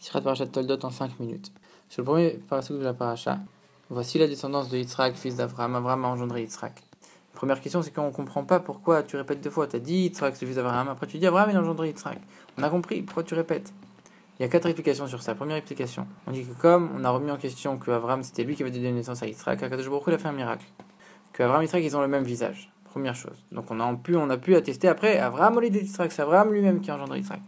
Sirat Parashat Toldot en 5 minutes. Sur le premier parasouk de la paracha, voici la descendance de Yitzhak, fils d'Abraham. Abraham a engendré Yitzhak. La première question, c'est qu'on ne comprend pas pourquoi tu répètes deux fois. Tu as dit Yitzhak, c'est le fils d'Abraham. Après, tu dis Abraham, il a engendré Yitzhak. On a compris, pourquoi tu répètes? Il y a 4 explications sur ça. Première explication, on dit que comme on a remis en question que Abraham, c'était lui qui avait donné naissance à Yitzhak, Akadosh Baruch Hu, il a fait un miracle. Que Abraham et Yitzhak, ils ont le même visage. Première chose. Donc on a pu attester après, Abraham, Olid et Yitzhak, c'est Abraham lui-même qui a engendré Yitzhak.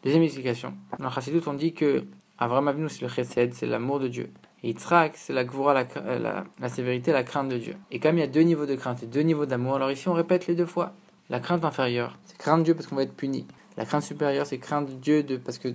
Deuxième explication, dans le Chassidut, on dit que Abraham Avinu, c'est le chesed, c'est l'amour de Dieu. Et Yitzhak, c'est la gvura, la sévérité, la crainte de Dieu. Et comme il y a 2 niveaux de crainte et 2 niveaux d'amour, alors ici on répète les 2 fois. La crainte inférieure, c'est craindre Dieu parce qu'on va être puni. La crainte supérieure, c'est craindre Dieu parce qu'il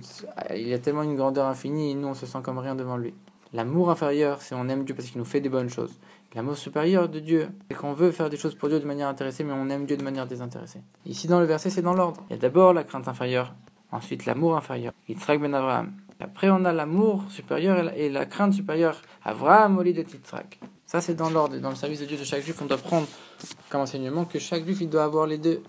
y a tellement une grandeur infinie et nous on se sent comme rien devant lui. L'amour inférieur, c'est on aime Dieu parce qu'il nous fait des bonnes choses. L'amour supérieur de Dieu, c'est qu'on veut faire des choses pour Dieu de manière intéressée, mais on aime Dieu de manière désintéressée. Ici dans le verset, c'est dans l'ordre. Il y a d'abord la crainte inférieure, ensuite l'amour inférieur, Yitzhak ben Abraham. Après, on a l'amour supérieur et la crainte supérieure, Avraham au lit de Yitzhak. Ça, c'est dans l'ordre et dans le service de Dieu de chaque juif. On doit prendre comme enseignement que chaque juif, il doit avoir les deux.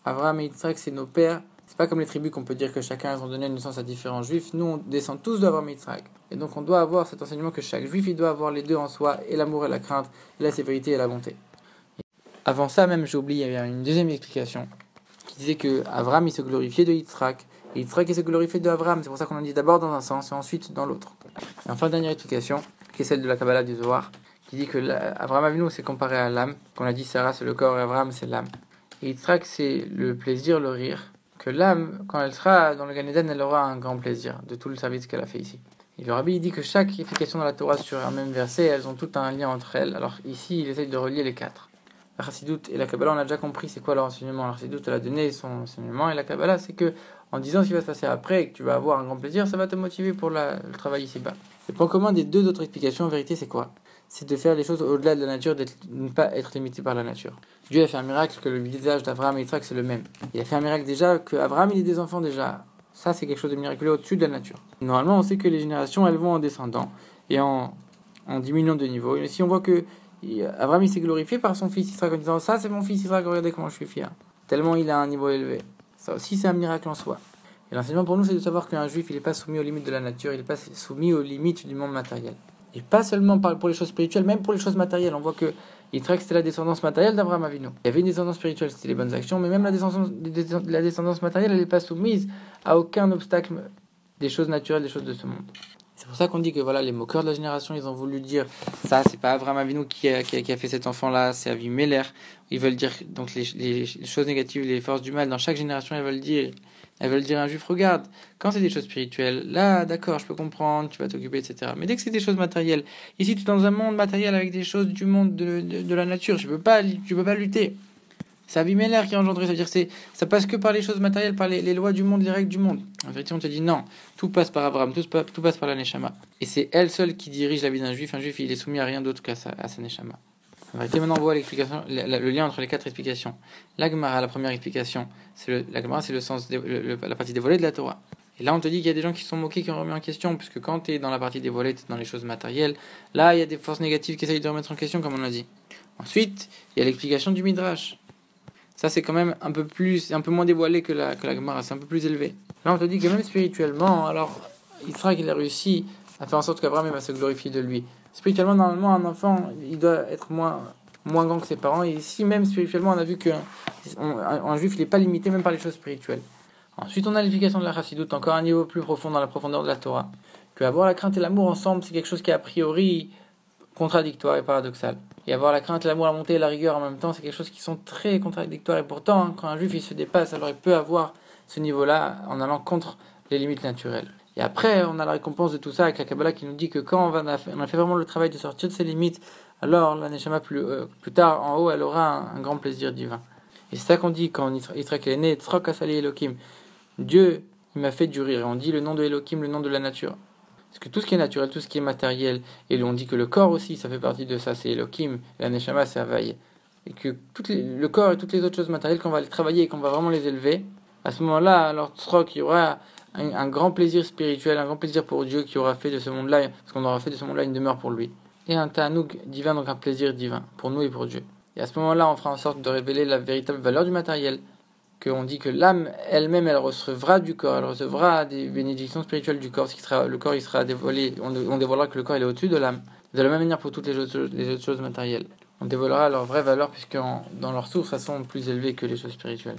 Avraham et Yitzhak, c'est nos pères. C'est pas comme les tribus qu'on peut dire que chacun a donné une naissance à différents juifs. Nous, on descend tous d'Avraham et Yitzhak. Et donc, on doit avoir cet enseignement que chaque juif, il doit avoir les deux en soi, et l'amour et la crainte, et la sévérité et la bonté. Avant ça, même, j'ai oublié, il y avait une deuxième explication qui disait que Avraham, il se glorifiait de Yitzhak. Et Yitzhak, il se glorifiait de Avraham. C'est pour ça qu'on en dit d'abord dans un sens et ensuite dans l'autre. Et enfin, dernière explication, qui est celle de la Kabbalah du Zohar, qui dit que Avraham Avinu, c'est comparé à l'âme. Qu'on a dit, Sarah, c'est le corps, et Avraham, c'est l'âme. Et Yitzhak, c'est le plaisir, le rire. Que l'âme, quand elle sera dans le Gan Eden, elle aura un grand plaisir de tout le service qu'elle a fait ici. Et le Rabbi, il dit que chaque explication dans la Torah sur un même verset, elles ont tout un lien entre elles. Alors ici, il essaye de relier les 4. La Chassidut et la Kabbalah, on a déjà compris c'est quoi leur enseignement. La Chassidut, elle a donné son enseignement, et la Kabbalah, c'est que en disant ce qui va se passer après et que tu vas avoir un grand plaisir, ça va te motiver pour le travail ici-bas. Le point commun des 2 autres explications, en vérité, c'est quoi? C'est de faire les choses au-delà de la nature, de ne pas être limité par la nature. Dieu a fait un miracle que le visage d'Abraham et Yitzhak, c'est le même. Il a fait un miracle déjà que Abraham, il ait des enfants déjà. Ça, c'est quelque chose de miraculeux au-dessus de la nature. Normalement, on sait que les générations, elles vont en descendant et en diminuant de niveau. Et si on voit que Abraham, il s'est glorifié par son fils Yitzhak en disant « Ça, c'est mon fils Yitzhak, regardez comment je suis fier. » Tellement il a un niveau élevé. Ça aussi, c'est un miracle en soi. Et l'enseignement pour nous, c'est de savoir qu'un juif, il n'est pas soumis aux limites de la nature, il n'est pas soumis aux limites du monde matériel. Et pas seulement pour les choses spirituelles, même pour les choses matérielles. On voit que Yitzhak, c'était la descendance matérielle d'Abraham Avinu. Il y avait une descendance spirituelle, c'était les bonnes actions, mais même la descendance matérielle, elle n'est pas soumise à aucun obstacle des choses naturelles, des choses de ce monde. C'est pour ça qu'on dit que voilà, les moqueurs de la génération, ils ont voulu dire ça, c'est pas Abraham Avinu qui a fait cet enfant-là, c'est Avimelech. Ils veulent dire donc les choses négatives, les forces du mal dans chaque génération, elles veulent dire à un juif, regarde, quand c'est des choses spirituelles, là, d'accord, je peux comprendre, tu vas t'occuper, etc. Mais dès que c'est des choses matérielles, ici, tu es dans un monde matériel avec des choses du monde de la nature, tu peux pas lutter. C'est Avimelech qui a engendré, c'est-à-dire ça passe que par les choses matérielles, par les lois du monde, les règles du monde. En vérité, on te dit non, tout passe par Abraham, tout passe par la Neshama. Et c'est elle seule qui dirige la vie d'un juif. Un juif, il est soumis à rien d'autre qu'à sa Neshama. En vérité, maintenant, on voit l'explication, le lien entre les 4 explications. La Gemara, la première explication, la Gemara, c'est le sens, la partie dévoilée de la Torah. Et là, on te dit qu'il y a des gens qui sont moqués, qui ont remis en question, puisque quand tu es dans la partie dévoilée, tu es dans les choses matérielles. Là, il y a des forces négatives qui essayent de remettre en question, comme on a dit. Ensuite, il y a l'explication du Midrash. Ça, c'est quand même un peu moins dévoilé que la Gemara, c'est un peu plus élevé. Là, on te dit que même spirituellement, alors, Yitzhak, il a réussi à faire en sorte qu'Abraham va se glorifier de lui. Spirituellement, normalement, un enfant, il doit être moins grand que ses parents. Et ici, même spirituellement, on a vu qu'un juif, il n'est pas limité même par les choses spirituelles. Ensuite, on a l'explication de la Chassidut, encore un niveau plus profond dans la profondeur de la Torah. Que avoir la crainte et l'amour ensemble, c'est quelque chose qui est a priori contradictoire et paradoxal. Et avoir la crainte, l'amour, la montée et la rigueur en même temps, c'est quelque chose qui sont très contradictoires. Et pourtant, quand un juif il se dépasse, alors il peut avoir ce niveau-là en allant contre les limites naturelles. Et après, on a la récompense de tout ça avec la Kabbalah qui nous dit que quand on a fait vraiment le travail de sortir de ces limites, alors la Neshama plus tard en haut, elle aura un grand plaisir divin. Et c'est ça qu'on dit quand Yitzhak est né, Tzrok Asali Elohim. Dieu, il m'a fait du rire. Et on dit le nom de Elohim, le nom de la nature. Parce que tout ce qui est naturel, tout ce qui est matériel, et on dit que le corps aussi, ça fait partie de ça, c'est Elohim, et la Neshama, c'est Havaï. Et que le corps et toutes les autres choses matérielles, qu'on va les travailler et qu'on va vraiment les élever, à ce moment-là, alors Tzrok, il y aura un grand plaisir spirituel, un grand plaisir pour Dieu qui aura fait de ce monde-là, parce qu'on aura fait de ce monde-là une demeure pour lui. Et un ta'anoug divin, donc un plaisir divin, pour nous et pour Dieu. Et à ce moment-là, on fera en sorte de révéler la véritable valeur du matériel, qu'on dit que l'âme elle-même, elle recevra du corps, elle recevra des bénédictions spirituelles du corps, le corps il sera dévoilé, on dévoilera que le corps il est au-dessus de l'âme. De la même manière pour toutes les autres choses matérielles. On dévoilera leur vraie valeur puisque dans leur source, elles sont plus élevées que les choses spirituelles.